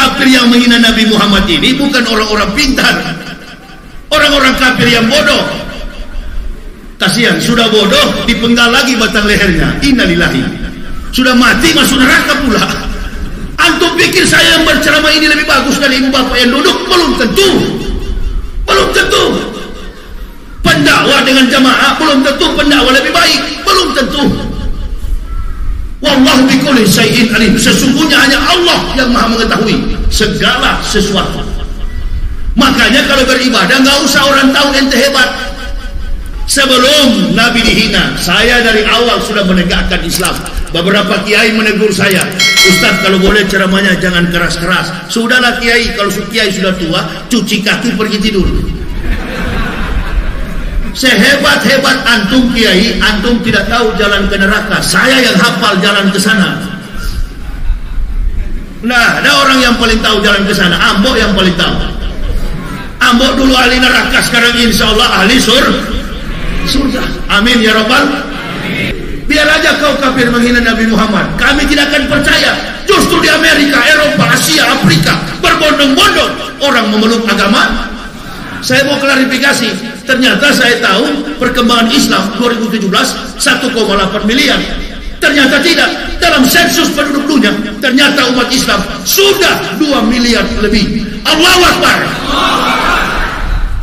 kafir yang menghina Nabi Muhammad ini bukan orang-orang pintar, orang-orang kafir yang bodoh. Kasihan, sudah bodoh dipenggal lagi batang lehernya. Innalillahi. Sudah mati masuk neraka pula. Antum pikir saya yang berceramah ini lebih bagus dari ibu bapak yang duduk? Belum tentu. Belum tentu. Pendakwah dengan jamaah belum tentu pendakwah lebih baik. Belum tentu. Wallahu bikulli syai'in alim. Sesungguhnya hanya Allah yang maha mengetahui segala sesuatu. Makanya kalau beribadah nggak usah orang tahu ente hebat. Sebelum Nabi dihina, saya dari awal sudah menegakkan Islam. Beberapa kiai menegur saya, Ustaz kalau boleh ceramahnya jangan keras-keras. Sudahlah kiai, kalau kiai sudah tua, cuci kaki pergi tidur. Sehebat-hebat antum kiai, antum tidak tahu jalan ke neraka. Saya yang hafal jalan ke sana. Nah, ada orang yang paling tahu jalan ke sana. Ambok yang paling tahu. Ambok dulu ahli neraka, sekarang insya Allah ahli surga. Amin ya Rabbal. Biar aja kau kafir menghina Nabi Muhammad, kami tidak akan percaya. Justru di Amerika, Eropa, Asia, Afrika berbondong-bondong orang memeluk agama. Saya mau klarifikasi. Ternyata saya tahu perkembangan Islam 2017 1,8 miliar. Ternyata tidak. Dalam sensus penduduk dunia, ternyata umat Islam sudah 2 miliar lebih. Allahu Akbar.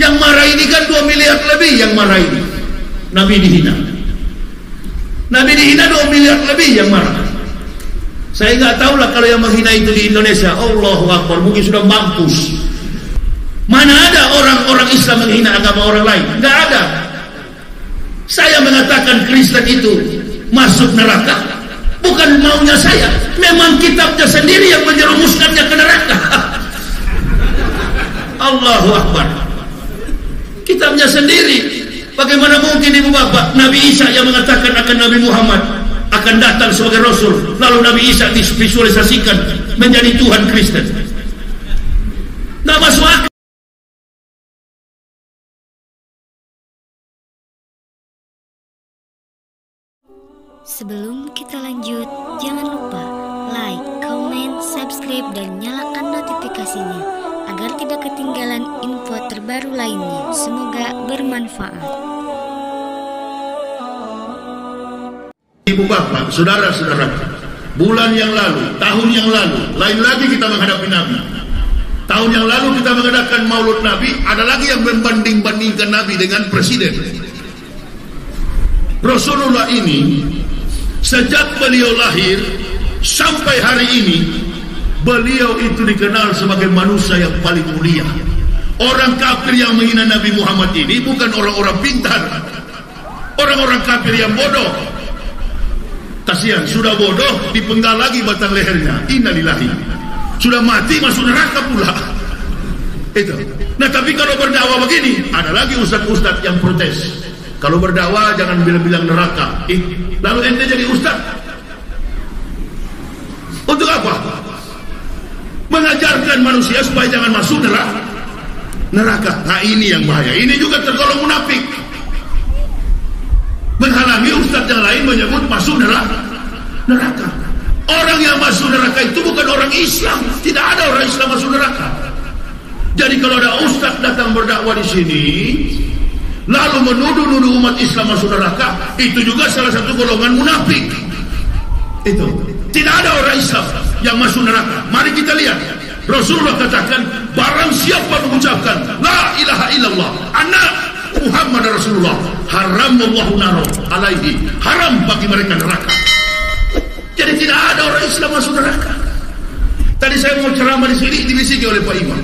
Yang marah ini kan 2 miliar lebih yang marah ini. Nabi dihina. Nabi dihina 2 miliar lebih yang marah. Saya nggak tahu lah kalau yang menghina itu di Indonesia. Allahu Akbar, mungkin sudah mampus. Mana ada orang-orang Islam menghina agama orang lain? Nggak ada. Saya mengatakan Kristen itu masuk neraka bukan maunya saya. Memang kitabnya sendiri yang menjerumuskannya ke neraka. Allahu Akbar. Kitabnya sendiri. Bagaimana mungkin ibu bapak Nabi Isa yang mengatakan akan Nabi Muhammad akan datang sebagai Rasul, lalu Nabi Isa divisualisasikan menjadi Tuhan Kristen? Nggak masuk akal. Sebelum kita lanjut, jangan lupa like, comment, subscribe, dan nyalakan notifikasinya agar tidak ketinggalan info terbaru lainnya. Semoga bermanfaat. Ibu bapak, saudara-saudara, bulan yang lalu, tahun yang lalu, lain lagi kita menghadapi Nabi. Tahun yang lalu kita mengadakan Maulud Nabi, ada lagi yang membanding-bandingkan Nabi dengan presiden. Rasulullah ini sejak beliau lahir sampai hari ini, beliau itu dikenal sebagai manusia yang paling mulia. Orang kafir yang menghina Nabi Muhammad ini bukan orang-orang pintar, orang-orang kafir yang bodoh. Kasihan, sudah bodoh dipenggal lagi batang lehernya. Innalillahi. Sudah mati masuk neraka pula. Itu. Nah, tapi kalau berdakwah begini, ada lagi ustaz-ustaz yang protes. Kalau berdakwah jangan bilang-bilang neraka. Lalu ente jadi ustaz untuk apa? Mengajarkan manusia supaya jangan masuk neraka. Nah, ini yang bahaya. Ini juga tergolong munafik. Menghalangi ustaz yang lain menyebut masuk neraka. Orang yang masuk neraka itu bukan orang Islam. Tidak ada orang Islam masuk neraka. Jadi kalau ada ustaz datang berdakwah di sini lalu menuduh-nuduh umat Islam masuk neraka, itu juga salah satu golongan munafik. Itu. Tidak ada orang Islam yang masuk neraka. Mari kita lihat. Rasulullah katakan, barang siapa mengucapkan la ilaha illallah anna Muhammad Rasulullah, haramallahu naro alaihi, haram bagi mereka neraka. Jadi tidak ada orang Islam masuk neraka. Tadi saya mau ceramah di sini, dibisiki oleh Pak Imam.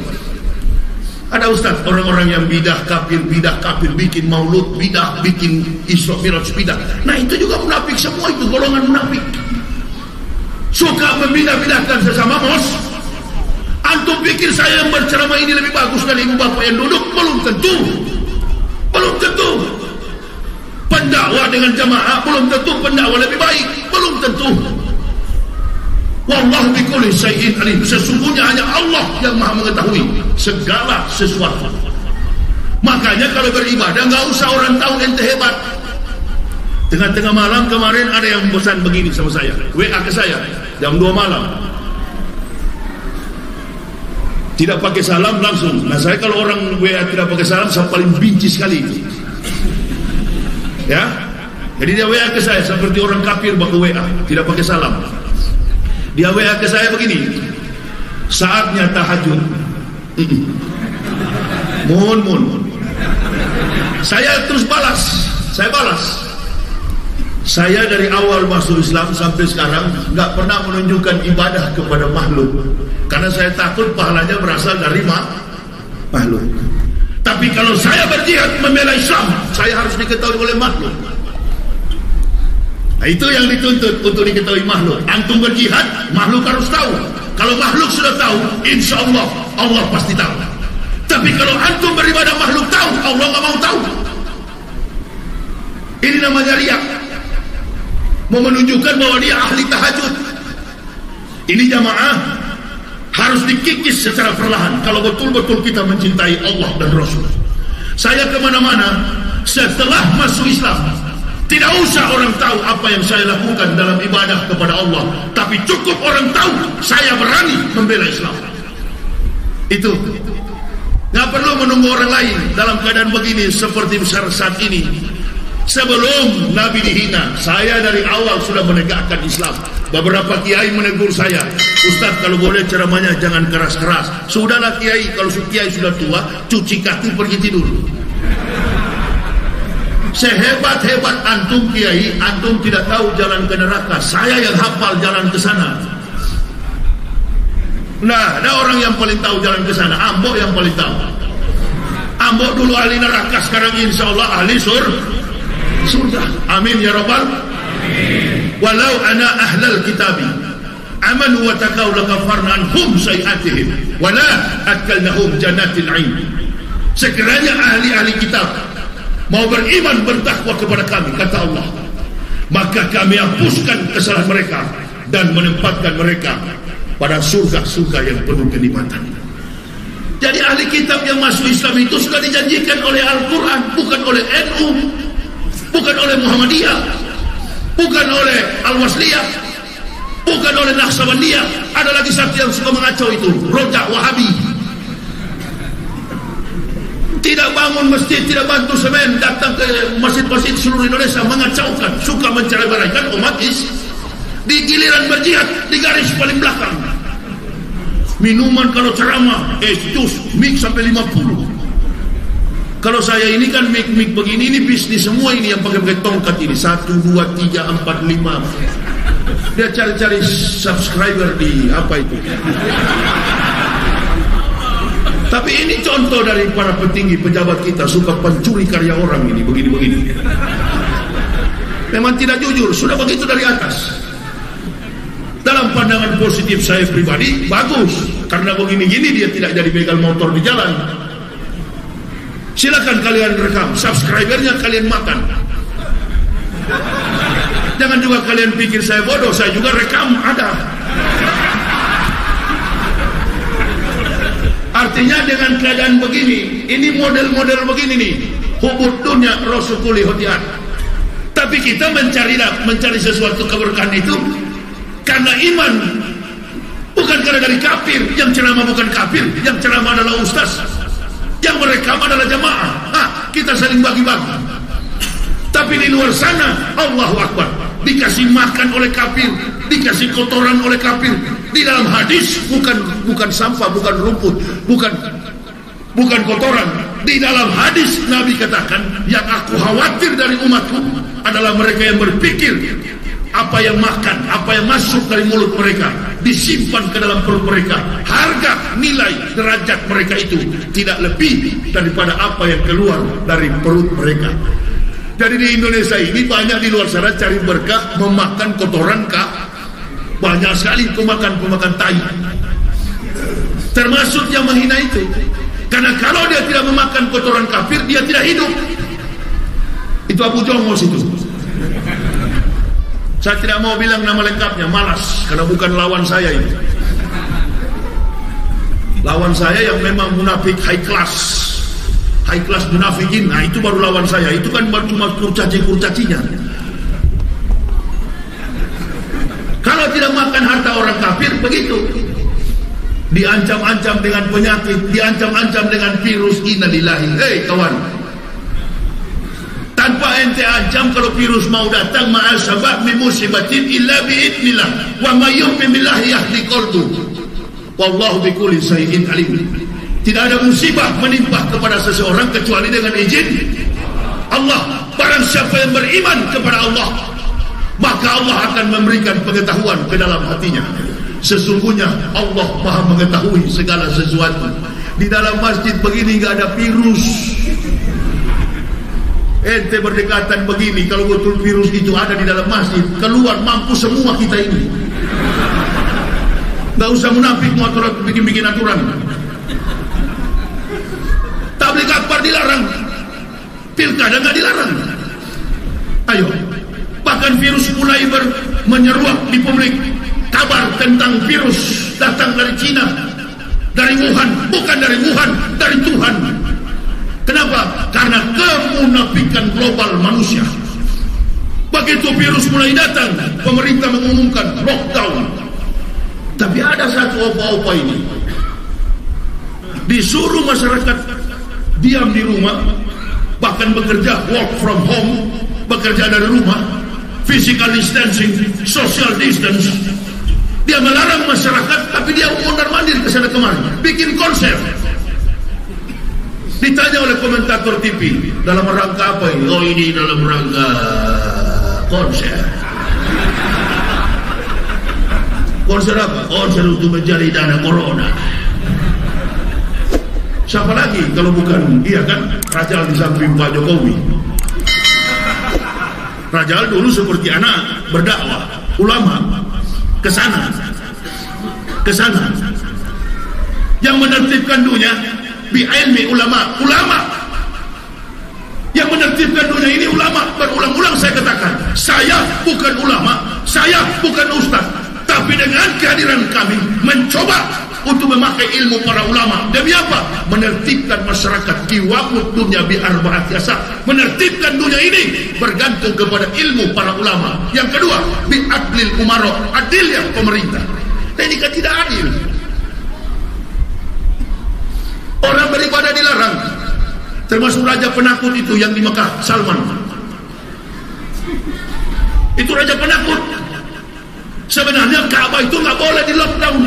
Ada ustaz, orang-orang yang bidah kafir, bikin maulud bidah, bikin Isra Mi'raj bidah. Nah, itu juga munafik semua, itu golongan munafik. Suka membidah-bidahkan sesama Antum pikir saya yang berceramah ini lebih bagus dari ibu bapak yang duduk? Belum tentu. Belum tentu. Pendakwah dengan jamaah belum tentu pendakwah lebih baik. Belum tentu. Wallahu bikulli syai'in alim. Sesungguhnya hanya Allah yang maha mengetahui segala sesuatu. Makanya kalau beribadah nggak usah orang tahu ente hebat. Tengah-tengah malam kemarin ada yang pesan begini sama saya, WA ke saya jam 2 malam. Tidak pakai salam langsung. Nah, saya kalau orang WA tidak pakai salam, saya paling benci sekali itu. Ya, jadi dia WA ke saya seperti orang kafir pakai WA, tidak pakai salam. Dia WA ke saya begini, saatnya tahajud. Mohon. Saya terus balas. Saya dari awal masuk Islam sampai sekarang nggak pernah menunjukkan ibadah kepada makhluk, karena saya takut pahalanya berasal dari makhluk. Tapi kalau saya berjihad membela Islam, saya harus diketahui oleh makhluk. Nah, itu yang dituntut untuk diketahui makhluk. Antum berjihad, makhluk harus tahu. Kalau makhluk sudah tahu, insya Allah, Allah pasti tahu. Tapi kalau antum beribadah makhluk tahu, Allah nggak mau tahu. Ini namanya riak. Mau menunjukkan bahwa dia ahli tahajud. Ini jamaah harus dikikis secara perlahan kalau betul-betul kita mencintai Allah dan Rasul. Saya kemana-mana setelah masuk Islam, tidak usah orang tahu apa yang saya lakukan dalam ibadah kepada Allah, tapi cukup orang tahu saya berani membela Islam. Itu nggak perlu menunggu orang lain dalam keadaan begini seperti saat ini. Sebelum Nabi dihina, saya dari awal sudah menegakkan Islam. Beberapa kiai menegur saya, Ustaz kalau boleh ceramahnya jangan keras-keras. Sudahlah kiai, kalau kiai sudah tua, cuci kaki pergi tidur. Sehebat-hebat antum kiai, antum tidak tahu jalan ke neraka. Saya yang hafal jalan ke sana. Nah, ada orang yang paling tahu jalan ke sana, Ambok yang paling tahu. Ambok dulu ahli neraka, sekarang insya Allah ahli surga. Amin ya rabbal. Walau ana ahlal kitabi amanu wa taqaw laghafarna anhum sayi'atihim wa la akalnahum jannatil 'ain. Sekiranya ahli-ahli kitab mau beriman bertakwa kepada kami, kata Allah, maka kami hapuskan kesalahan mereka dan menempatkan mereka pada surga-surga yang penuh kenikmatan. Jadi ahli kitab yang masuk Islam itu sudah dijanjikan oleh Al-Quran, bukan oleh NU, bukan oleh Muhammadiyah, bukan oleh Al-Wasliyah, bukan oleh Naqsabandiyah. Ada lagi satu yang suka mengacau itu, Rojak Wahabi. Tidak bangun masjid, tidak bantu semen, datang ke masjid-masjid seluruh Indonesia, mengacaukan, suka mencerai-beraikan umat Islam. Di giliran berjihad, di garis paling belakang. Minuman kalau ceramah, jus, mik sampai 50. Kalau saya ini kan mik begini, ini bisnis semua ini yang pakai tongkat ini. 1, 2, 3, 4, 5. Dia cari-cari subscriber di apa itu. Tapi ini contoh dari para petinggi pejabat kita suka pencuri karya orang ini, begini-begini. Memang tidak jujur, sudah begitu dari atas. Dalam pandangan positif saya pribadi, bagus. Karena begini-gini dia tidak jadi begal motor di jalan. Silakan kalian rekam, subscribernya kalian makan. Jangan juga kalian pikir saya bodoh, saya juga rekam, ada. Artinya dengan keadaan begini, ini model-model begini nih, hubud dunia rasukuli hotian. Tapi kita mencari sesuatu keberkahan itu karena iman, bukan karena dari kafir. Yang ceramah bukan kafir, yang ceramah adalah ustaz, yang merekam adalah jamaah. Kita saling bagi-bagi. Tapi di luar sana, Allahu Akbar, dikasih makan oleh kafir, dikasih kotoran oleh kafir. Di dalam hadis bukan sampah, bukan rumput, bukan kotoran. Di dalam hadis Nabi katakan, yang aku khawatir dari umatku adalah mereka yang berpikir apa yang makan, apa yang masuk dari mulut mereka disimpan ke dalam perut mereka. Harga, nilai, derajat mereka itu tidak lebih daripada apa yang keluar dari perut mereka. Jadi di Indonesia ini banyak di luar sana cari berkah memakan kotoran kah? Banyak sekali pemakan tai. Termasuk yang menghina itu. Karena kalau dia tidak memakan kotoran kafir, dia tidak hidup. Itu Abu Jongos itu. Saya tidak mau bilang nama lengkapnya, malas, karena bukan lawan saya ini. Lawan saya yang memang munafik high class munafikin. Nah itu baru lawan saya. Itu kan baru cuma kurcaci-kurcacinya. Kalau tidak makan harta orang kafir, begitu. diancam-ancam dengan penyakit, diancam-ancam dengan virus. Innalillahi. Hei kawan, tanpa ente ancam, kalau virus mau datang, ma'asabah min musibatin illa bi'idnillah wa ma yu'min billahi yahdi qalbu wallahu bikulli syai'in alim. Tidak ada musibah menimpa kepada seseorang kecuali dengan izin Allah. Barang siapa yang beriman kepada Allah, maka Allah akan memberikan pengetahuan ke dalam hatinya. Sesungguhnya Allah Maha mengetahui segala sesuatu. Di dalam masjid begini gak ada virus. Ente berdekatan begini, kalau betul virus itu ada di dalam masjid, keluar mampus semua kita ini. Gak usah munafik mau bikin aturan. Tabligh akbar dilarang, pilkada gak dilarang. Ayo, bahkan virus mulai menyeruak di publik. Kabar tentang virus datang dari Cina, dari Wuhan, bukan dari Wuhan, dari Tuhan. Kenapa? Karena kemunafikan global manusia. Begitu virus mulai datang, pemerintah mengumumkan lockdown. Tapi ada satu opa-opa ini, disuruh masyarakat diam di rumah, bahkan bekerja work from home, bekerja dari rumah, physical distancing, social distance. Dia melarang masyarakat, tapi dia mondar-mandir ke sana kemari, bikin konser. Ditanya oleh komentator TV, dalam rangka apa ini? Oh, ini dalam rangka konser. Konser apa? Konser untuk mencari dana corona. Siapa lagi kalau bukan dia kan? Rajal di samping Pak Jokowi. Rajal dulu seperti anak berdakwah, ulama. Ke sana. Yang menertibkan dunia bi'ilmi ulama. Yang menertibkan dunia ini ulama. Berulang-ulang saya katakan, saya bukan ulama, saya bukan ustaz, tapi dengan kehadiran kami mencoba untuk memakai ilmu para ulama. Demi apa? Menertibkan masyarakat. Qiwamud dunya bi arba'ati asas. Menertibkan dunia ini bergantung kepada ilmu para ulama. Yang kedua, bi adlil umara, adil yang pemerintah. Ini kan tidak adil. Orang beribadah dilarang, termasuk raja penakut itu yang di Mekah, Salman. Itu raja penakut. Sebenarnya Ka'bah itu nggak boleh di lockdown.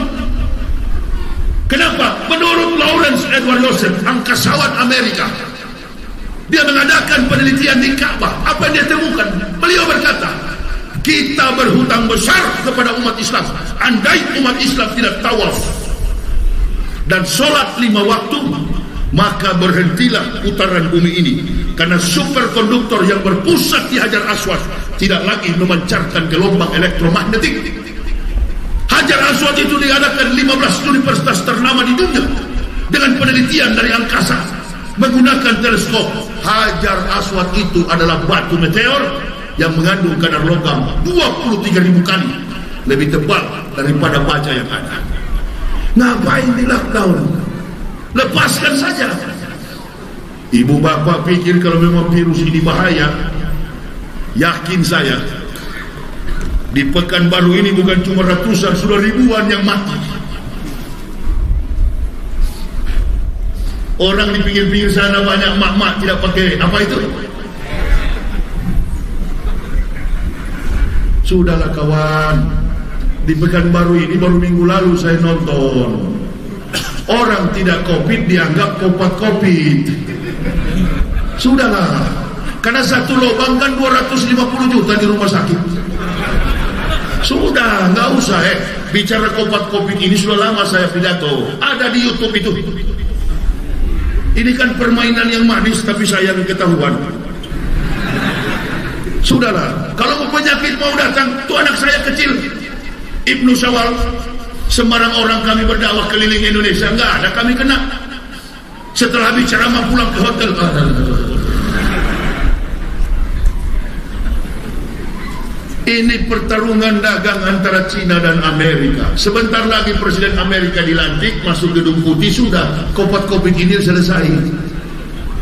Kenapa? Menurut Lawrence Edward Joseph, angkasawan Amerika, dia mengadakan penelitian di Ka'bah. Apa yang dia temukan? Beliau berkata, kita berhutang besar kepada umat Islam. Andai umat Islam tidak tawaf dan sholat 5 waktu, maka berhentilah putaran bumi ini. Karena superkonduktor yang berpusat di Hajar Aswad tidak lagi memancarkan gelombang elektromagnetik. Hajar Aswad itu diadakan 15 universitas ternama di dunia dengan penelitian dari angkasa menggunakan teleskop. Hajar Aswad itu adalah batu meteor yang mengandung kadar logam 23.000 kali lebih tebal daripada baja yang ada. Ngapain di lockdown? Lepaskan saja. Ibu bapak pikir kalau memang virus ini bahaya, yakin saya, di Pekanbaru ini bukan cuma ratusan, sudah ribuan yang mati. Orang di pinggir-pinggir sana banyak mak-mak tidak pakai apa itu. Sudahlah kawan, di Pekanbaru ini baru minggu lalu saya nonton. Orang tidak COVID dianggap kopat-COVID. Sudahlah, karena satu lubang kan 250 juta di rumah sakit. Sudah, nggak usah bicara kopat-COVID ini sudah lama saya pidato. Ada di YouTube itu. Ini kan permainan yang manis tapi sayang ketahuan. Sudahlah, kalau penyakit mau datang, tuh anak saya kecil Ibnu Syawal, sembarang orang kami berdakwah keliling Indonesia, nggak ada kami kena. Setelah bicara mau pulang ke hotel. Ini pertarungan dagang antara Cina dan Amerika. Sebentar lagi Presiden Amerika dilantik, masuk gedung putih, sudah COVID ini selesai.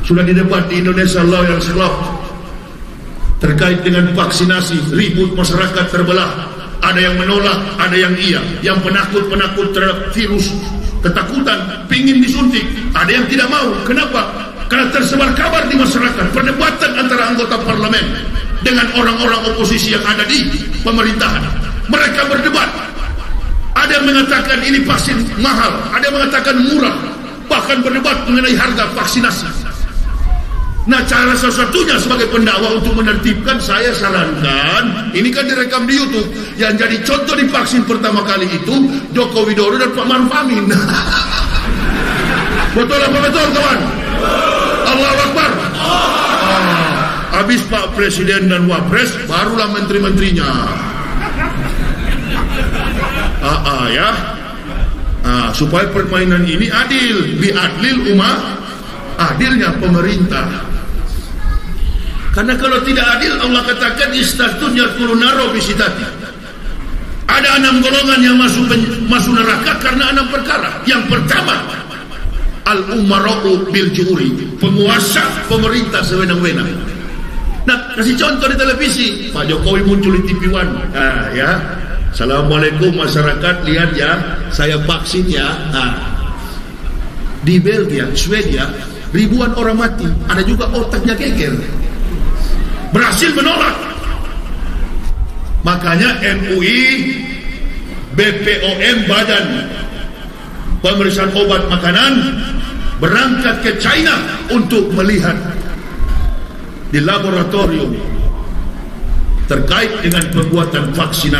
Sudah didebat di Indonesia Lawyers Club terkait dengan vaksinasi. Ribut, masyarakat terbelah. Ada yang menolak, ada yang iya. Yang penakut-penakut terhadap virus ketakutan, pingin disuntik. Ada yang tidak mau. Kenapa? Karena tersebar kabar di masyarakat, perdebatan antara anggota parlemen dengan orang-orang oposisi yang ada di pemerintahan. Mereka berdebat. Ada yang mengatakan ini vaksin mahal, ada yang mengatakan murah, bahkan berdebat mengenai harga vaksinasi. Nah, cara satu-satunya sebagai pendakwa untuk menertibkan, saya sarankan, ini kan direkam di YouTube, yang jadi contoh di vaksin pertama kali itu Joko Widodo dan Pak Maruf Amin. Betul apa betul, kawan? Allahu Akbar. Habis Pak Presiden dan Wapres, barulah menteri-menterinya. Ya. Supaya permainan ini adil, biadlil umat, adilnya pemerintah. Karena kalau tidak adil, Allah katakan istatun yakulu naro bisitati. Ada 6 golongan yang masuk neraka karena 6 perkara. Yang pertama, al-umara'u bil juri, penguasa pemerintah sewenang-wenang. Nah, kasih contoh di televisi, Pak Jokowi muncul di TV One. Ya. Assalamualaikum masyarakat, lihat ya, saya vaksin ya. Di Belgia, Swedia, ribuan orang mati, ada juga otaknya geger. Berhasil menolak. Makanya MUI, BPOM, Badan Pemeriksaan Obat Makanan, berangkat ke China untuk melihat di laboratorium terkait dengan pembuatan vaksin.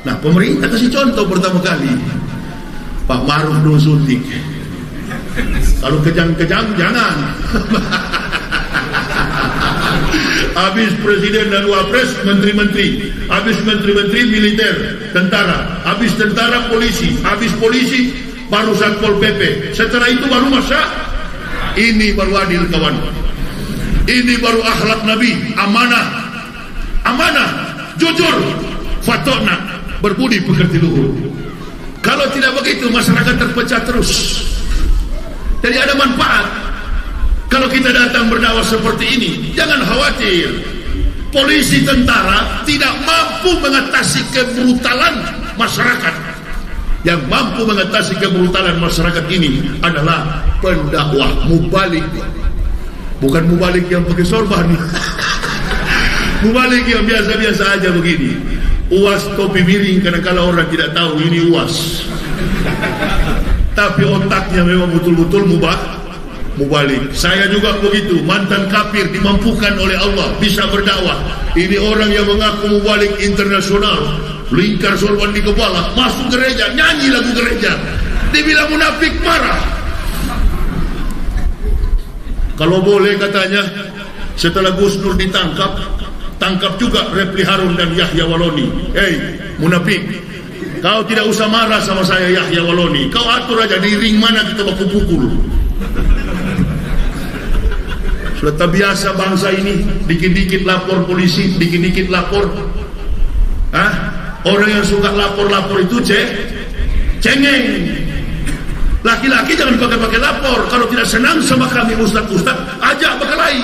Nah, pemerintah kasih contoh pertama kali, Pak Maruf dulu suntik. Kalau kejang-kejang jangan. Habis presiden dan wapres, menteri-menteri. Habis menteri-menteri, militer, tentara. Habis tentara, polisi. Habis polisi, baru Satpol PP. Setelah itu baru masa. Ini baru adil, kawan. Ini baru akhlak Nabi. Amanah, jujur, fatona, berbudi pekerti luhur. Kalau tidak begitu, masyarakat terpecah terus. Jadi ada manfaat. Kalau kita datang berdakwah seperti ini, jangan khawatir. Polisi, tentara tidak mampu mengatasi kebrutalan masyarakat. Yang mampu mengatasi kebrutalan masyarakat ini adalah pendakwah mubalik. Bukan mubalik yang pakai sorban. Mubalik yang biasa-biasa aja begini. Uas topi miring, kadang-kadang orang tidak tahu ini uas. Tapi otaknya memang betul-betul mubalik. Saya juga begitu, mantan kafir dimampukan oleh Allah bisa berdakwah. Ini orang yang mengaku mubalik internasional, lingkar sorban di kepala, masuk gereja, nyanyi lagu gereja, dibilang munafik, marah. Kalau boleh katanya, setelah Gus Nur ditangkap, tangkap juga Refli Harun dan Yahya Waloni. Hei munafik, kau tidak usah marah sama saya Yahya Waloni, kau atur aja di ring mana kita baku pukul. Sudah terbiasa bangsa ini, dikit-dikit lapor polisi, dikit-dikit lapor. Orang yang suka lapor-lapor itu cengeng. Laki-laki jangan pakai lapor. Kalau tidak senang sama kami ustaz-ustaz, ajak berkelahi.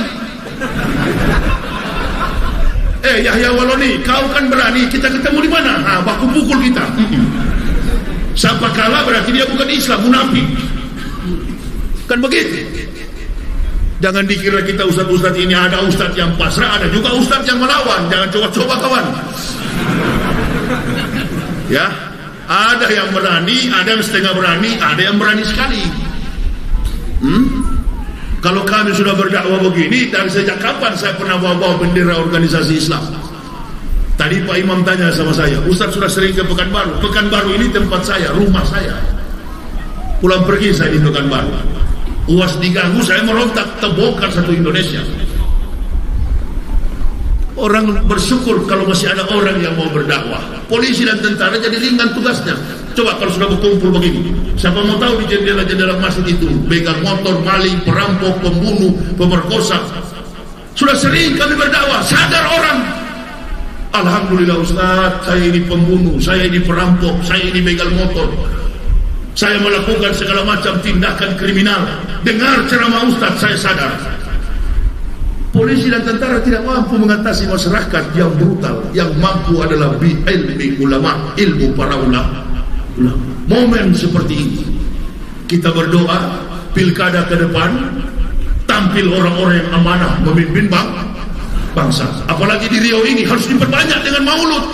Yahya Waloni, kau kan berani, kita ketemu di mana? Baku pukul kita. Siapa kalah berarti dia bukan Islam, munafik. Kan begitu. Jangan dikira kita ustaz-ustaz ini, ada ustaz yang pasrah, ada juga ustaz yang melawan. Jangan coba-coba, kawan. Ya, ada yang berani, ada yang setengah berani, ada yang berani sekali. Kalau kami sudah berdakwah begini, dari sejak kapan saya pernah bawa bendera organisasi Islam? Tadi Pak Imam tanya sama saya, Ustaz sudah sering ke Pekanbaru. Pekanbaru ini tempat saya, rumah saya. Pulang pergi saya di Pekanbaru. UAS diganggu, saya merontak, terbongkar satu Indonesia. Orang bersyukur kalau masih ada orang yang mau berdakwah. Polisi dan tentara jadi ringan tugasnya. Coba kalau sudah berkumpul begini, siapa mau tahu di jendela-jendela masjid itu begal motor, maling, perampok, pembunuh, pemerkosa. Sudah sering kami berdakwah, sadar orang. Alhamdulillah Ustaz, saya ini pembunuh, saya ini perampok, saya ini begal motor, saya melakukan segala macam tindakan kriminal. Dengar ceramah Ustaz, saya sadar. Polisi dan tentara tidak mampu mengatasi masyarakat yang brutal. Yang mampu adalah ilmu ulama, ilmu para ulama. momen seperti ini kita berdoa pilkada ke depan tampil orang-orang yang amanah memimpin bangsa. Apalagi di Riau ini harus diperbanyak dengan maulud.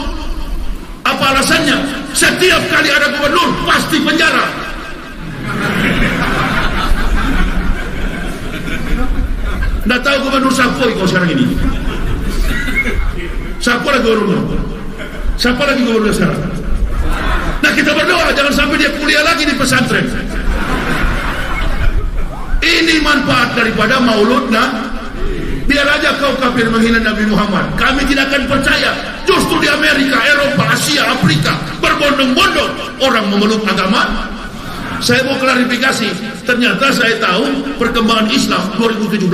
Apa alasannya? Setiap kali ada gubernur pasti penjara. Nggak tahu gubernur siapa kau sekarang ini? Siapa lagi gubernur? Siapa lagi gubernur sekarang? Nah, kita berdoa jangan sampai dia kuliah lagi di pesantren. Ini manfaat daripada maulud. Nah, biar aja kau kafir menghina Nabi Muhammad, kami tidak akan percaya. Justru di Amerika, Eropa, Asia, Afrika berbondong-bondong orang memeluk agama. Saya mau klarifikasi, ternyata saya tahu perkembangan Islam 2017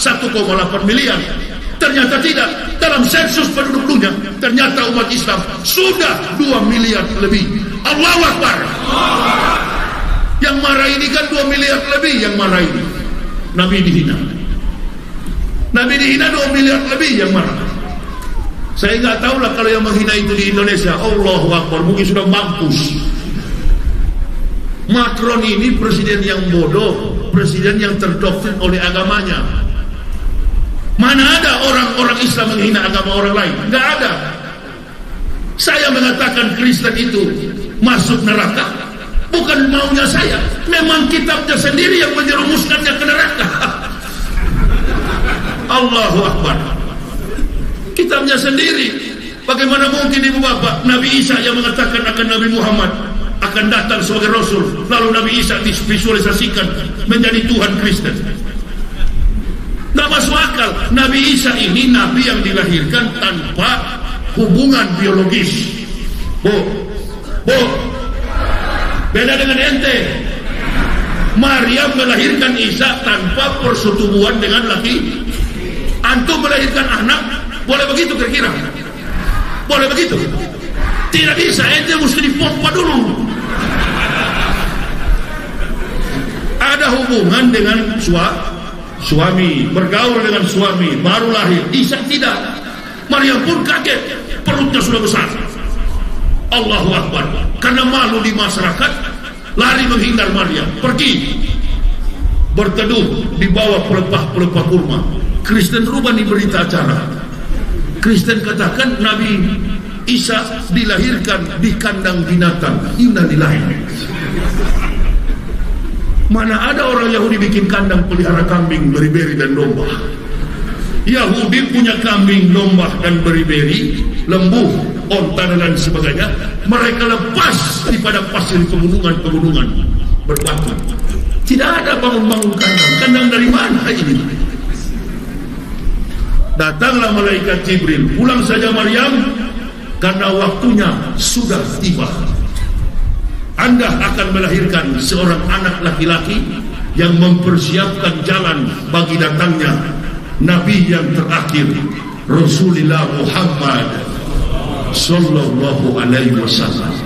1,8 miliar. Ternyata tidak. Dalam sensus penduduk dunia, ternyata umat Islam sudah 2 miliar lebih. Allahu Akbar. Yang marah ini kan 2 miliar lebih yang marah ini. Nabi dihina. Nabi dihina 2 miliar lebih yang marah. Saya nggak tahu lah kalau yang menghina itu di Indonesia. Allahu Akbar, mungkin sudah mampus. Macron ini presiden yang bodoh, presiden yang terdoktrin oleh agamanya. Mana ada orang-orang Islam menghina agama orang lain? Nggak ada. Saya mengatakan Kristen itu masuk neraka, bukan maunya saya. Memang kitabnya sendiri yang menjerumuskannya ke neraka. Allahu Akbar. Kitabnya sendiri. Bagaimana mungkin ibu bapak Nabi Isa yang mengatakan akan Nabi Muhammad akan datang sebagai Rasul, lalu Nabi Isa divisualisasikan menjadi Tuhan Kristen? Nggak masuk akal. Nabi Isa ini Nabi yang dilahirkan tanpa hubungan biologis. Bu, beda dengan ente. Maryam melahirkan Isa tanpa persetubuhan dengan laki. Antum melahirkan anak, boleh begitu kira-kira? Boleh begitu? Tidak bisa, ente mesti dipompa dulu. Ada hubungan dengan suami, bergaul dengan suami, baru lahir. Isa tidak. Maryam pun kaget, perutnya sudah besar. Allahu Akbar. Karena malu di masyarakat, lari menghindar Maryam, pergi berteduh di bawah pelepah-pelepah kurma. Kristen rubah di berita acara. Kristen katakan Nabi Isa dilahirkan di kandang binatang. Innalillahi. Mana ada orang Yahudi bikin kandang pelihara kambing, beri-beri dan domba. Yahudi punya kambing, domba dan beri-beri, lembu, onta dan lain sebagainya. Mereka lepas di pada pasir pegunungan-pegunungan berbatu. Tidak ada bangun-bangun kandang. Kandang dari mana ini? Datanglah malaikat Jibril. Pulang saja Maryam, karena waktunya sudah tiba. Anda akan melahirkan seorang anak laki-laki yang mempersiapkan jalan bagi datangnya Nabi yang terakhir, Rasulullah Muhammad sallallahu alaihi wasallam.